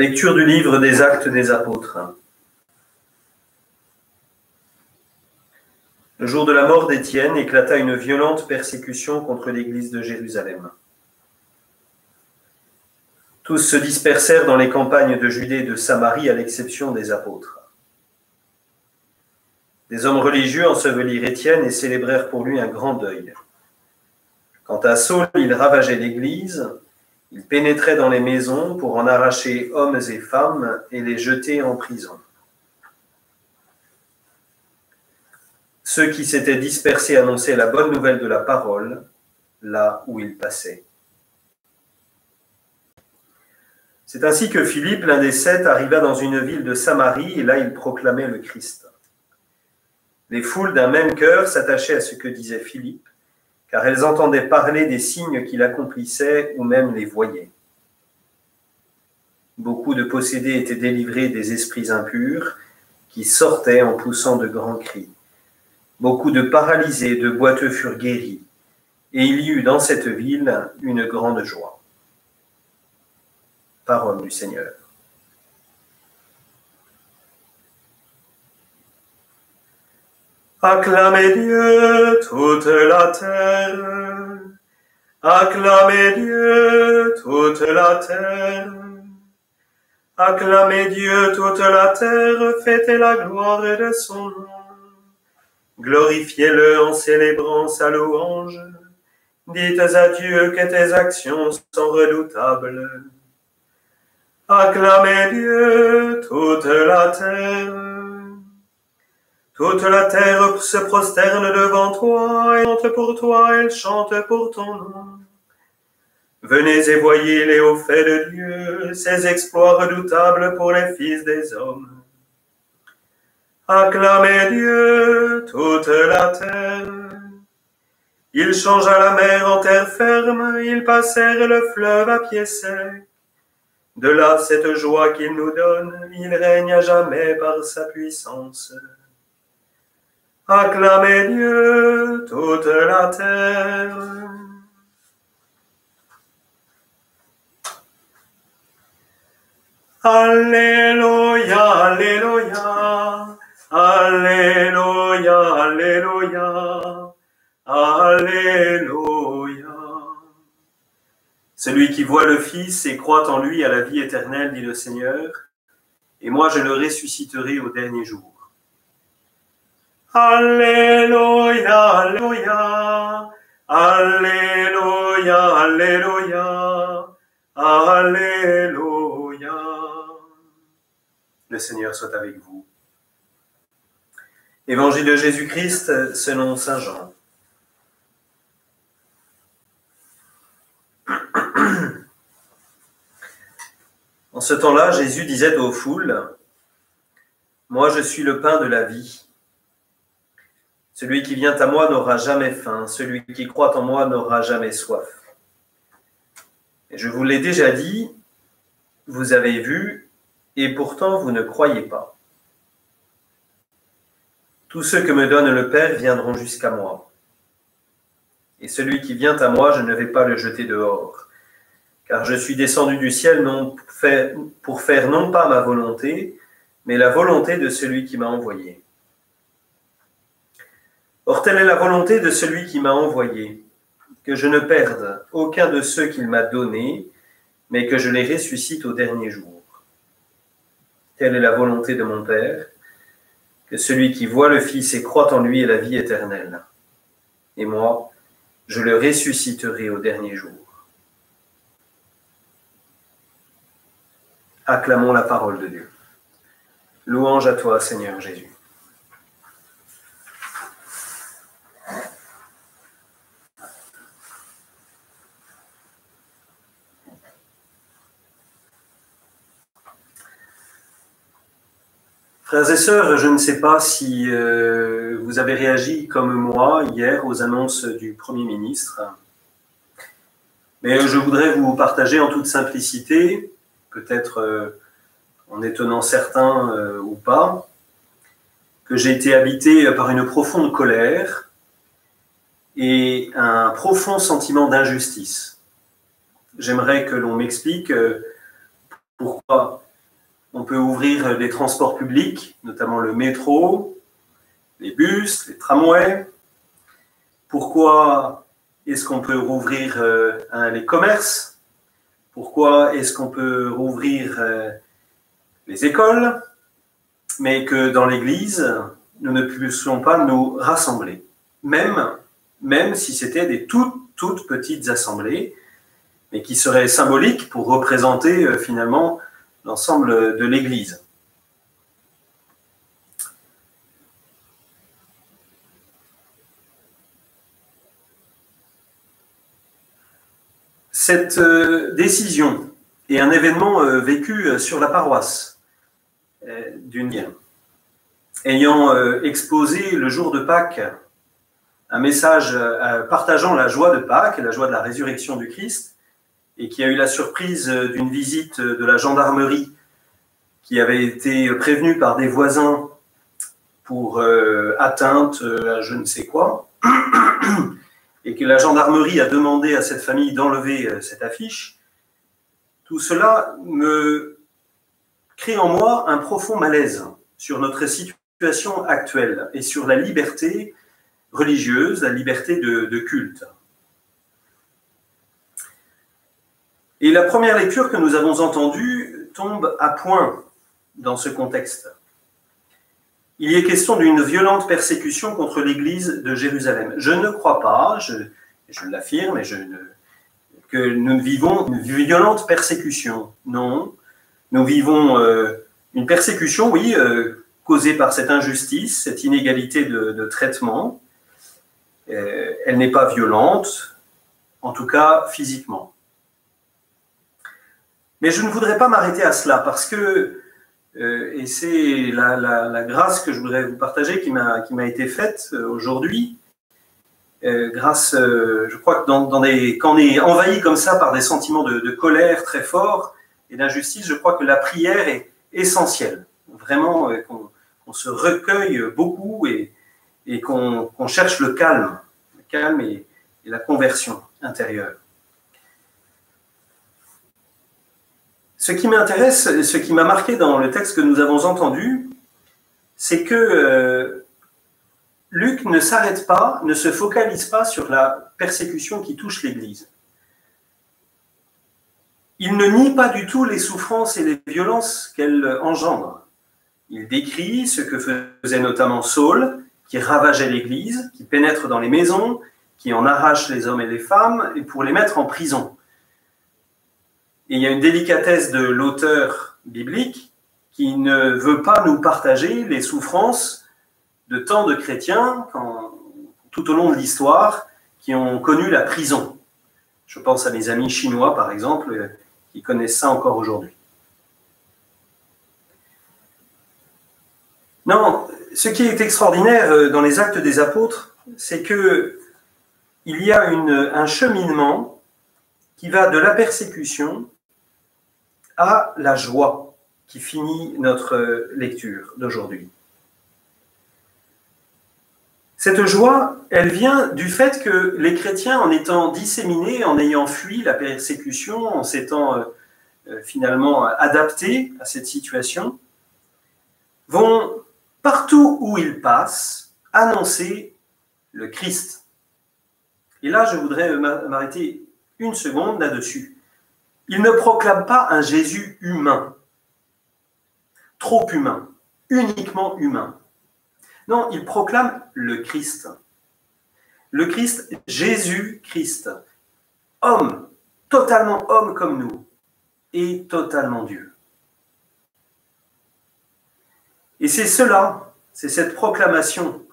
Lecture du livre des Actes des Apôtres. Le jour de la mort d'Étienne éclata une violente persécution contre l'église de Jérusalem. Tous se dispersèrent dans les campagnes de Judée et de Samarie, à l'exception des apôtres. Des hommes religieux ensevelirent Étienne et célébrèrent pour lui un grand deuil. Quant à Saul, il ravageait l'église, il pénétrait dans les maisons pour en arracher hommes et femmes et les jeter en prison. Ceux qui s'étaient dispersés annonçaient la bonne nouvelle de la parole, là où ils passaient. C'est ainsi que Philippe, l'un des 7, arriva dans une ville de Samarie, et là il proclamait le Christ. Les foules d'un même cœur s'attachaient à ce que disait Philippe, car elles entendaient parler des signes qu'il accomplissait ou même les voyaient. Beaucoup de possédés étaient délivrés des esprits impurs, qui sortaient en poussant de grands cris. Beaucoup de paralysés et de boiteux furent guéris, et il y eut dans cette ville une grande joie. Parole du Seigneur. Acclamez Dieu toute la terre, acclamez Dieu toute la terre, acclamez Dieu toute la terre, fêtez la gloire de son nom, glorifiez-le en célébrant sa louange, dites à Dieu que tes actions sont redoutables. Acclamez Dieu toute la terre. Toute la terre se prosterne devant toi, et chante pour toi, elle chante pour ton nom. Venez et voyez les hauts faits de Dieu, ses exploits redoutables pour les fils des hommes. Acclamez Dieu toute la terre. Il changea la mer en terre ferme, ils passèrent le fleuve à pied sec. De là cette joie qu'il nous donne, il règne à jamais par sa puissance. Acclamez Dieu toute la terre. Alléluia, Alléluia, Alléluia, Alléluia, Alléluia. Celui qui voit le Fils et croit en lui a la vie éternelle, dit le Seigneur, et moi je le ressusciterai au dernier jour. Alléluia, Alléluia, Alléluia, Alléluia, Alléluia. Le Seigneur soit avec vous. Évangile de Jésus-Christ selon saint Jean. En ce temps-là, Jésus disait aux foules, « Moi je suis le pain de la vie. Celui qui vient à moi n'aura jamais faim, celui qui croit en moi n'aura jamais soif. Et je vous l'ai déjà dit, vous avez vu, et pourtant vous ne croyez pas. Tous ceux que me donne le Père viendront jusqu'à moi. Et celui qui vient à moi, je ne vais pas le jeter dehors, car je suis descendu du ciel pour faire non pas ma volonté, mais la volonté de celui qui m'a envoyé. Or, telle est la volonté de celui qui m'a envoyé, que je ne perde aucun de ceux qu'il m'a donnés, mais que je les ressuscite au dernier jour. Telle est la volonté de mon Père, que celui qui voit le Fils et croit en lui ait la vie éternelle. Et moi, je le ressusciterai au dernier jour. Acclamons la parole de Dieu. Louange à toi, Seigneur Jésus. Frères et sœurs, je ne sais pas si vous avez réagi comme moi hier aux annonces du Premier ministre, mais je voudrais vous partager en toute simplicité, peut-être en étonnant certains ou pas, que j'ai été habité par une profonde colère et un profond sentiment d'injustice. J'aimerais que l'on m'explique pourquoi on peut ouvrir les transports publics, notamment le métro, les bus, les tramways. Pourquoi est-ce qu'on peut rouvrir les commerces? Pourquoi est-ce qu'on peut rouvrir les écoles? Mais que dans l'Église, nous ne puissions pas nous rassembler, même si c'était des toutes petites assemblées, mais qui seraient symboliques pour représenter finalement l'ensemble de l'Église. Cette décision est un événement vécu sur la paroisse d'une ville, ayant exposé le jour de Pâques un message partageant la joie de Pâques, la joie de la résurrection du Christ, et qui a eu la surprise d'une visite de la gendarmerie qui avait été prévenue par des voisins pour atteinte à je ne sais quoi, et que la gendarmerie a demandé à cette famille d'enlever cette affiche. Tout cela me crée en moi un profond malaise sur notre situation actuelle et sur la liberté religieuse, la liberté de culte. Et la première lecture que nous avons entendue tombe à point dans ce contexte. Il y est question d'une violente persécution contre l'Église de Jérusalem. Je ne crois pas, je l'affirme, que nous vivons une violente persécution. Non, nous vivons une persécution, oui, causée par cette injustice, cette inégalité de traitement. Elle n'est pas violente, en tout cas physiquement. Mais je ne voudrais pas m'arrêter à cela parce que, et c'est la grâce que je voudrais vous partager qui m'a été faite aujourd'hui, grâce, je crois que quand on est envahi comme ça par des sentiments de colère très forts et d'injustice, je crois que la prière est essentielle. Vraiment, qu'on se recueille beaucoup et qu'on cherche le calme et la conversion intérieure. Ce qui m'intéresse, ce qui m'a marqué dans le texte que nous avons entendu, c'est que Luc ne s'arrête pas, ne se focalise pas sur la persécution qui touche l'Église. Il ne nie pas du tout les souffrances et les violences qu'elles engendrent. Il décrit ce que faisait notamment Saul, qui ravageait l'Église, qui pénètre dans les maisons, qui en arrache les hommes et les femmes, et pour les mettre en prison. Et il y a une délicatesse de l'auteur biblique qui ne veut pas nous partager les souffrances de tant de chrétiens tout au long de l'histoire qui ont connu la prison. Je pense à mes amis chinois, par exemple, qui connaissent ça encore aujourd'hui. Non, ce qui est extraordinaire dans les Actes des Apôtres, c'est qu'il y a un cheminement qui va de la persécution à la joie qui finit notre lecture d'aujourd'hui. Cette joie, elle vient du fait que les chrétiens, en étant disséminés, en ayant fui la persécution, en s'étant finalement adaptés à cette situation, vont partout où ils passent annoncer le Christ. Et là, je voudrais m'arrêter une seconde là-dessus. Ils ne proclament pas un Jésus humain, trop humain, uniquement humain. Non, ils proclament le Christ. Le Christ, Jésus-Christ, homme, totalement homme comme nous, et totalement Dieu. Et c'est cela, c'est cette proclamation,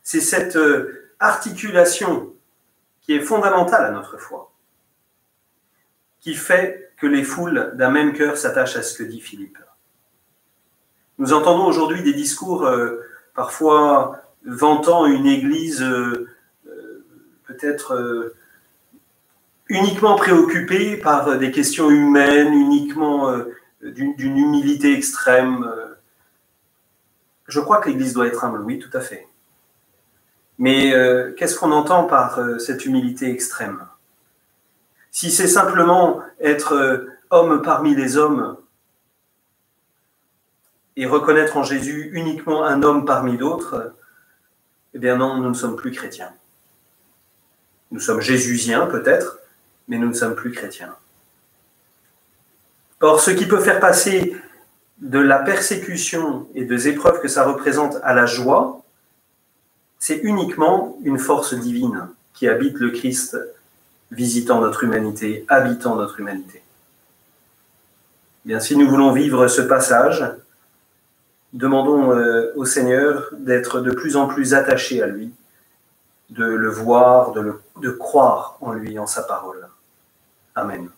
c'est cette articulation qui est fondamentale à notre foi, qui fait que les foules d'un même cœur s'attachent à ce que dit Philippe. Nous entendons aujourd'hui des discours parfois vantant une église peut-être uniquement préoccupée par des questions humaines, uniquement d'une humilité extrême. Je crois que l'église doit être humble, oui, tout à fait. Mais qu'est-ce qu'on entend par cette humilité extrême ? Si c'est simplement être homme parmi les hommes, et reconnaître en Jésus uniquement un homme parmi d'autres, eh bien non, nous ne sommes plus chrétiens. Nous sommes jésusiens peut-être, mais nous ne sommes plus chrétiens. Or, ce qui peut faire passer de la persécution et des épreuves que ça représente à la joie, c'est uniquement une force divine qui habite le Christ, visitant notre humanité, habitant notre humanité. Bien, si nous voulons vivre ce passage, demandons au Seigneur d'être de plus en plus attachés à lui, de le voir, de croire en lui, en sa parole. Amen.